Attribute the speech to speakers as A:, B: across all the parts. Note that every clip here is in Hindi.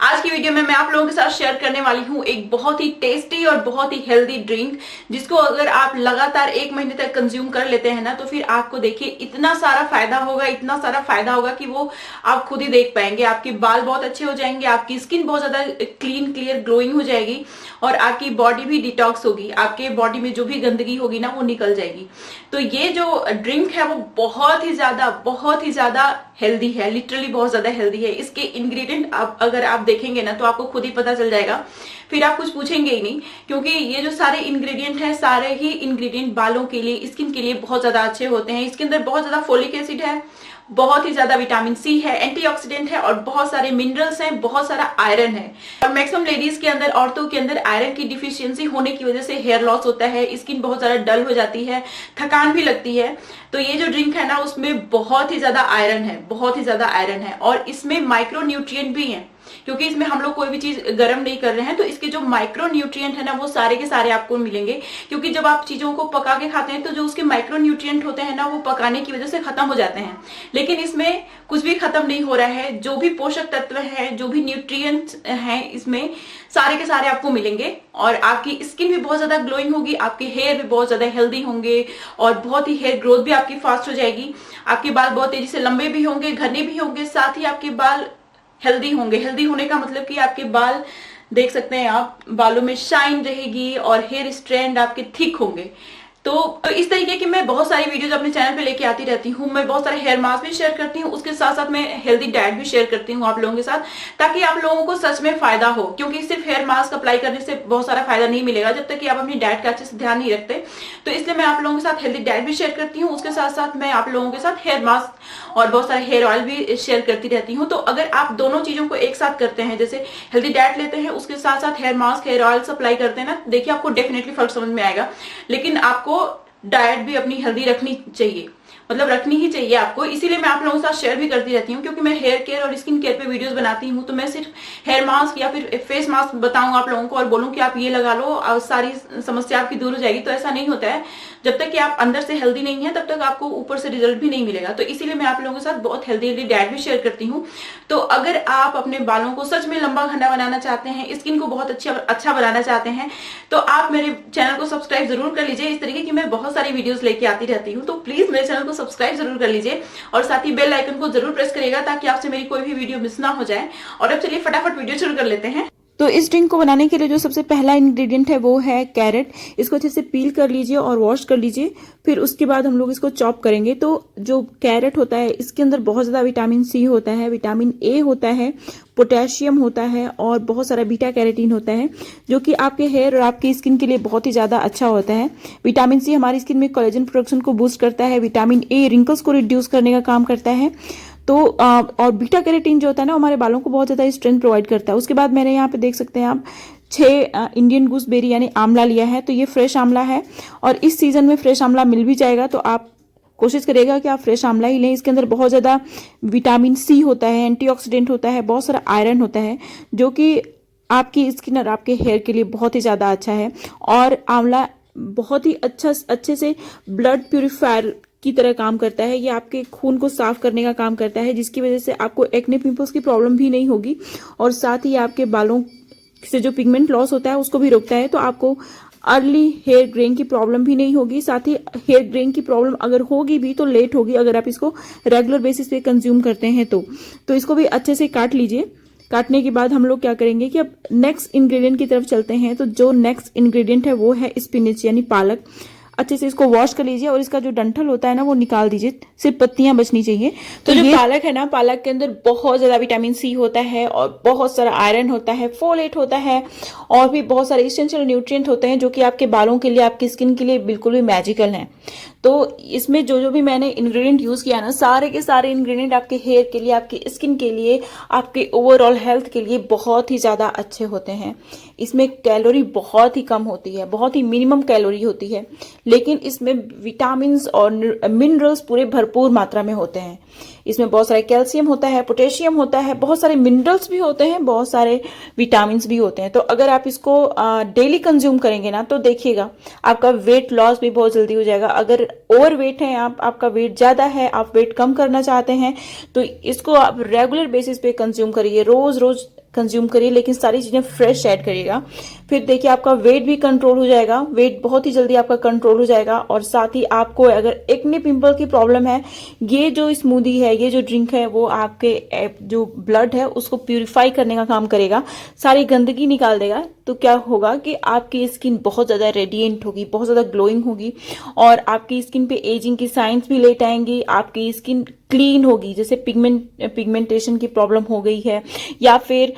A: आज की वीडियो में मैं आप लोगों के साथ शेयर करने वाली हूँ एक बहुत ही टेस्टी और बहुत ही हेल्दी ड्रिंक, जिसको अगर आप लगातार 1 महीने तक कंज्यूम कर लेते हैं ना, तो फिर आपको देखिए इतना सारा फायदा होगा, इतना सारा फायदा होगा कि वो आप खुद ही देख पाएंगे। आपके बाल बहुत अच्छे हो जाएंगे, आपकी स्किन बहुत ज्यादा क्लीन क्लियर ग्लोइंग हो जाएगी और आपकी बॉडी भी डिटॉक्स होगी, आपके बॉडी में जो भी गंदगी होगी ना वो निकल जाएगी। तो ये जो ड्रिंक है वो बहुत ही ज्यादा हेल्दी है, लिटरली बहुत ज्यादा हेल्दी है। इसके इंग्रेडिएंट अगर आप देखेंगे ना तो आपको खुद ही पता चल जाएगा, फिर आप कुछ पूछेंगे ही नहीं, क्योंकि ये जो सारे इंग्रेडिएंट हैं सारे ही इंग्रेडिएंट बालों के लिए, स्किन के लिए बहुत ज्यादा अच्छे होते हैं। इसके अंदर बहुत ज्यादा फोलिक एसिड है, बहुत ही ज्यादा विटामिन सी है, एंटीऑक्सीडेंट है और बहुत सारे मिनरल्स हैं, बहुत सारा आयरन है। और मैक्सिमम लेडीज के अंदर, औरतों के अंदर आयरन की डिफिशियंसी होने की वजह से हेयर लॉस होता है, स्किन बहुत ज्यादा डल हो जाती है, थकान भी लगती है। तो ये जो ड्रिंक है ना उसमें बहुत ही ज्यादा आयरन है, बहुत ही ज्यादा आयरन है और इसमें माइक्रो न्यूट्रिएंट भी है, क्योंकि इसमें हम लोग कोई भी चीज गर्म नहीं कर रहे हैं। तो इसके जो माइक्रो न्यूट्रिएंट है ना वो सारे के सारे आपको मिलेंगे, क्योंकि जब आप चीजों को पका के खाते हैं तो जो उसके माइक्रो न्यूट्रिएंट होते हैं ना वो पकाने की वजह से खत्म हो जाते हैं, लेकिन इसमें कुछ भी खत्म नहीं हो रहा है। जो भी पोषक तत्व है, जो भी न्यूट्रिएंट्स हैं, इसमें सारे के सारे आपको मिलेंगे और आपकी स्किन भी बहुत ज्यादा ग्लोइंग होगी, आपके हेयर भी बहुत ज्यादा हेल्दी होंगे और बहुत ही हेयर ग्रोथ भी आपकी फास्ट हो जाएगी। आपके बाल बहुत तेजी से लंबे भी होंगे, घने भी होंगे, साथ ही आपके बाल हेल्दी होंगे। हेल्दी होने का मतलब कि आपके बाल देख सकते हैं आप, बालों में शाइन रहेगी और हेयर स्ट्रैंड आपके थिक होंगे। तो इस तरीके की मैं बहुत सारी वीडियोज अपने चैनल पे लेके आती रहती हूँ। मैं बहुत सारे हेयर मास्क भी शेयर करती हूँ, उसके साथ साथ मैं हेल्दी डाइट भी शेयर करती हूँ आप लोगों के साथ, ताकि आप लोगों को सच में फायदा हो। क्योंकि सिर्फ हेयर मास्क अप्लाई करने से बहुत सारा फायदा नहीं मिलेगा जब तक कि आप अपनी डाइट का अच्छे से ध्यान नहीं रखते। तो इसलिए मैं आप लोगों के साथ हेल्दी डाइट भी शेयर करती हूँ, उसके साथ साथ मैं आप लोगों के साथ हेयर मास्क और बहुत सारे हेयर ऑयल भी शेयर करती रहती हूँ। तो अगर आप दोनों चीजों को एक साथ करते हैं, जैसे हेल्दी डाइट लेते हैं, उसके साथ साथ hair mask hair oil apply करते हैं ना, देखिए आपको डेफिनेटली फर्क समझ में आएगा। लेकिन आपको डाइट भी अपनी हेल्दी रखनी चाहिए, मतलब रखनी ही चाहिए आपको। इसीलिए मैं आप लोगों के साथ शेयर भी करती रहती हूँ, क्योंकि मैं हेयर केयर और स्किन केयर पे वीडियोस बनाती हूँ। तो मैं सिर्फ हेयर मास्क या फिर फेस मास्क बताऊं आप लोगों को और बोलूं कि आप ये लगा लो और सारी समस्या आपकी दूर हो जाएगी, तो ऐसा नहीं होता है। जब तक कि आप अंदर से हेल्दी नहीं है तब तक आपको ऊपर से रिजल्ट भी नहीं मिलेगा। तो इसीलिए मैं आप लोगों के साथ बहुत हेल्दी डाइट भी शेयर करती हूँ। तो अगर आप अपने बालों को सच में लंबा घना बनाना चाहते हैं, स्किन को बहुत अच्छा बनाना चाहते हैं, तो आप मेरे चैनल को सब्सक्राइब जरूर कर लीजिए। इस तरीके की मैं बहुत सारी वीडियोस लेके आती रहती हूँ, तो प्लीज मेरे चैनल को सब्सक्राइब जरूर कर लीजिए और साथ ही बेल आइकन को जरूर प्रेस करिएगा, ताकि आपसे मेरी कोई भी वीडियो मिस ना हो जाए। और अब चलिए फटाफट वीडियो शुरू कर लेते हैं।
B: तो इस ड्रिंक को बनाने के लिए जो सबसे पहला इंग्रेडिएंट है वो है कैरेट। इसको अच्छे से पील कर लीजिए और वॉश कर लीजिए। फिर उसके बाद हम लोग इसको चॉप करेंगे। तो जो कैरेट होता है इसके अंदर बहुत ज्यादा विटामिन सी होता है, विटामिन ए होता है, पोटेशियम होता है और बहुत सारा बीटा कैरोटीन होता है, जो कि आपके हेयर और आपकी स्किन के लिए बहुत ही ज्यादा अच्छा होता है। विटामिन सी हमारी स्किन में कोलेजन प्रोडक्शन को बूस्ट करता है, विटामिन ए रिंकल्स को रिड्यूस करने का काम करता है। तो और बीटा कैरोटीन जो होता है ना हमारे बालों को बहुत ज्यादा स्ट्रेंथ प्रोवाइड करता है। उसके बाद मैंने यहाँ पे देख सकते हैं आप 6 इंडियन गूसबेरी यानी आंवला लिया है। तो ये फ्रेश आंवला है और इस सीजन में फ्रेश आंवला मिल भी जाएगा, तो आप कोशिश करिएगा कि आप फ्रेश आंवला ही लें। इसके अंदर बहुत ज्यादा विटामिन सी होता है, एंटीऑक्सीडेंट होता है, बहुत सारा आयरन होता है, जो कि आपकी स्किन और आपके हेयर के लिए बहुत ही ज्यादा अच्छा है। और आंवला बहुत ही अच्छे से ब्लड प्यूरिफायर की तरह काम करता है। ये आपके खून को साफ करने का काम करता है, जिसकी वजह से आपको एक्ने पिंपल्स की प्रॉब्लम भी नहीं होगी और साथ ही आपके बालों से जो पिगमेंट लॉस होता है उसको भी रोकता है। तो आपको अर्ली हेयर ग्रेइंग की प्रॉब्लम भी नहीं होगी। साथ ही हेयर ग्रेइंग की प्रॉब्लम अगर होगी भी तो लेट होगी, अगर आप इसको रेगुलर बेसिस पे कंज्यूम करते हैं तो इसको भी अच्छे से काट लीजिए। काटने के बाद हम लोग क्या करेंगे कि अब नेक्स्ट इंग्रेडिएंट की तरफ चलते हैं। तो जो नेक्स्ट इंग्रेडिएंट है वो है स्पिनच यानी पालक। अच्छे से इसको वॉश कर लीजिए और इसका जो डंठल होता है ना वो निकाल दीजिए, सिर्फ पत्तियां बचनी चाहिए। तो जो पालक है ना, पालक के अंदर बहुत ज्यादा विटामिन सी होता है और बहुत सारा आयरन होता है, फोलेट होता है और भी बहुत सारे एसेंशियल न्यूट्रिएंट होते हैं, जो कि आपके बालों के लिए, आपकी स्किन के लिए बिल्कुल भी मैजिकल हैं। तो इसमें जो भी मैंने इंग्रेडिएंट यूज किया ना, सारे के सारे इंग्रेडिएंट आपके हेयर के लिए, आपकी स्किन के लिए, आपके ओवरऑल हेल्थ के लिए बहुत ही ज्यादा अच्छे होते हैं। इसमें कैलोरी बहुत ही कम होती है, बहुत ही मिनिमम कैलोरी होती है, लेकिन इसमें विटामिन और मिनरल्स पूरे भरपूर मात्रा में होते हैं। इसमें बहुत सारे कैल्शियम होता है, पोटेशियम होता है, बहुत सारे मिनरल्स भी होते हैं, बहुत सारे विटामिन भी होते हैं। तो अगर आप इसको डेली कंज्यूम करेंगे ना तो देखिएगा आपका वेट लॉस भी बहुत जल्दी हो जाएगा। अगर ओवर वेट है आप, आपका वेट ज्यादा है, आप वेट कम करना चाहते हैं, तो इसको आप रेगुलर बेसिस पे कंज्यूम करिए। रोज रोज कंज्यूम करिए, लेकिन सारी चीजें फ्रेश ऐड करिएगा। फिर देखिए आपका वेट भी कंट्रोल हो जाएगा, वेट बहुत ही जल्दी आपका कंट्रोल हो जाएगा। और साथ ही आपको अगर एक्ने पिंपल की प्रॉब्लम है, ये जो स्मूदी है, ये जो ड्रिंक है, वो आपके जो ब्लड है उसको प्यूरिफाई करने का काम करेगा, सारी गंदगी निकाल देगा। तो क्या होगा कि आपकी स्किन बहुत ज्यादा रेडिएंट होगी, बहुत ज्यादा ग्लोइंग होगी, और आपकी स्किन पे एजिंग की साइंस भी लेट आएंगी। आपकी स्किन क्लीन होगी, जैसे पिगमेंटेशन की प्रॉब्लम हो गई है, या फिर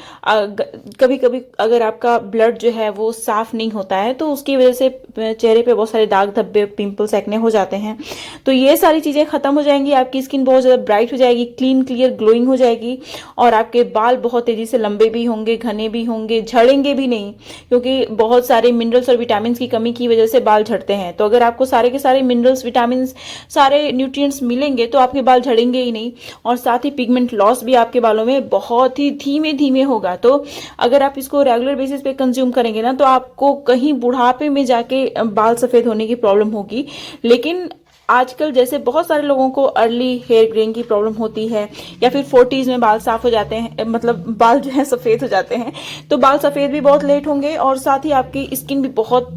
B: कभी कभी अगर आपका ब्लड जो है वो साफ नहीं होता है तो उसकी वजह से चेहरे पे बहुत सारे दाग धब्बे, पिंपल्स, एक्ने हो जाते हैं। तो ये सारी चीजें खत्म हो जाएंगी, आपकी स्किन बहुत ज्यादा ब्राइट हो जाएगी, क्लीन क्लियर ग्लोइंग हो जाएगी, और आपके बाल बहुत तेजी से लंबे भी होंगे, घने भी होंगे, झड़ेंगे भी नहीं, क्योंकि बहुत सारे मिनरल्स और विटामिन की कमी की वजह से बाल झड़ते हैं। तो अगर आपको सारे के सारे मिनरल्स, विटामिन, सारे न्यूट्रिएंट्स मिलेंगे तो आपके बाल झड़ेंगे ही नहीं। और साथ ही पिगमेंट लॉस भी आपके बालों में बहुत ही धीमे धीमे होगा। तो अगर आप इसको रेगुलर बेसिस पे कंज्यूम करेंगे ना, तो आपको कहीं बुढ़ापे में जाके बाल सफेद होने की प्रॉब्लम होगी। लेकिन आजकल जैसे बहुत सारे लोगों को अर्ली हेयर ग्रेइंग की प्रॉब्लम होती है, या फिर 40s में बाल साफ हो जाते हैं, मतलब बाल जो है सफेद हो जाते हैं, तो बाल सफेद भी बहुत लेट होंगे, और साथ ही आपकी स्किन भी बहुत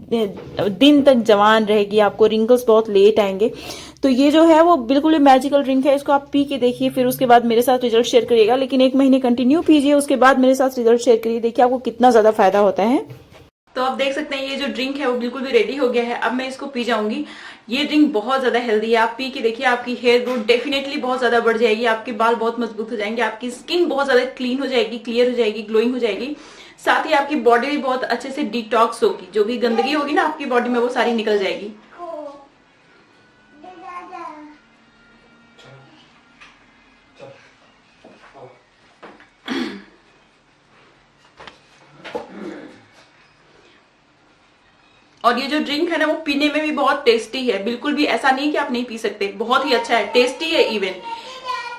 B: दिन तक जवान रहेगी, आपको रिंकल्स बहुत लेट आएंगे। तो ये जो है वो बिल्कुल मैजिकल ड्रिंक है, इसको आप पी के देखिए, फिर उसके बाद मेरे साथ रिजल्ट शेयर करिएगा। लेकिन 1 महीने कंटिन्यू पीजिए, उसके बाद मेरे साथ रिजल्ट शेयर करिए, देखिए आपको कितना ज्यादा फायदा होता है।
A: तो आप देख सकते हैं ये जो ड्रिंक है वो बिल्कुल भी रेडी हो गया है। अब मैं इसको पी जाऊंगी। ये ड्रिंक बहुत ज्यादा हेल्दी है, आप पी के देखिए, आपकी हेयर ग्रोथ डेफिनेटली बहुत ज्यादा बढ़ जाएगी, आपके बाल बहुत मजबूत हो जाएंगे, आपकी स्किन बहुत ज्यादा क्लीन हो जाएगी, क्लियर हो जाएगी, ग्लोइंग हो जाएगी। साथ ही आपकी बॉडी भी बहुत अच्छे से डिटॉक्स होगी, जो भी गंदगी होगी ना आपकी बॉडी में वो सारी निकल जाएगी। और ये जो ड्रिंक है ना वो पीने में भी बहुत टेस्टी है, बिल्कुल भी ऐसा नहीं कि आप नहीं पी सकते, बहुत ही अच्छा है, टेस्टी है इवन,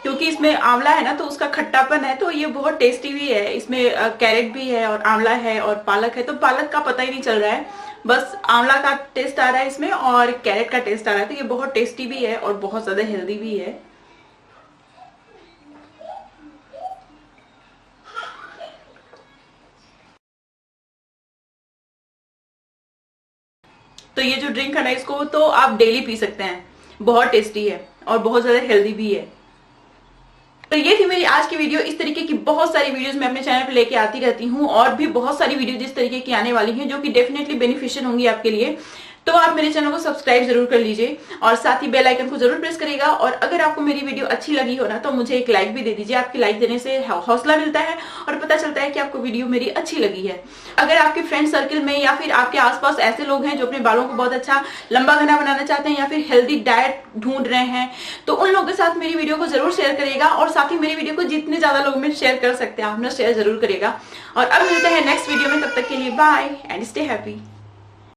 A: क्योंकि इसमें आंवला है ना तो उसका खट्टापन है, तो ये बहुत टेस्टी भी है। इसमें कैरेट भी है और आंवला है और पालक है, तो पालक का पता ही नहीं चल रहा है, बस आंवला का टेस्ट आ रहा है इसमें और कैरेट का टेस्ट आ रहा है। तो ये बहुत टेस्टी भी है और बहुत ज्यादा हेल्दी भी है। तो ये जो ड्रिंक है ना इसको तो आप डेली पी सकते हैं, बहुत टेस्टी है और बहुत ज्यादा हेल्दी भी है। तो ये थी मेरी आज की वीडियो। इस तरीके की बहुत सारी वीडियोस मैं अपने चैनल पे लेके आती रहती हूँ, और भी बहुत सारी वीडियो जिस तरीके की आने वाली हैं जो कि डेफिनेटली बेनिफिशियल होंगी आपके लिए। तो आप मेरे चैनल को सब्सक्राइब जरूर कर लीजिए और साथ ही बेल आइकन को जरूर प्रेस करिएगा। और अगर आपको मेरी वीडियो अच्छी लगी हो ना तो मुझे एक लाइक भी दे दीजिए, आपकी लाइक देने से हौसला मिलता है और पता चलता है कि आपको वीडियो मेरी अच्छी लगी है। अगर आपके फ्रेंड सर्कल में या फिर आपके आसपास ऐसे लोग हैं जो अपने बालों को बहुत अच्छा लंबा घना बनाना चाहते हैं या फिर हेल्दी डाइट ढूंढ रहे हैं, तो उन लोगों के साथ मेरी वीडियो को जरूर शेयर करिएगा। और साथ ही मेरी वीडियो को जितने ज्यादा लोगों में शेयर कर सकते हैं आप ना शेयर जरूर करिएगा। और अब मिलते हैं नेक्स्ट वीडियो में, तब तक के लिए बाय एंड स्टे हैप्पी।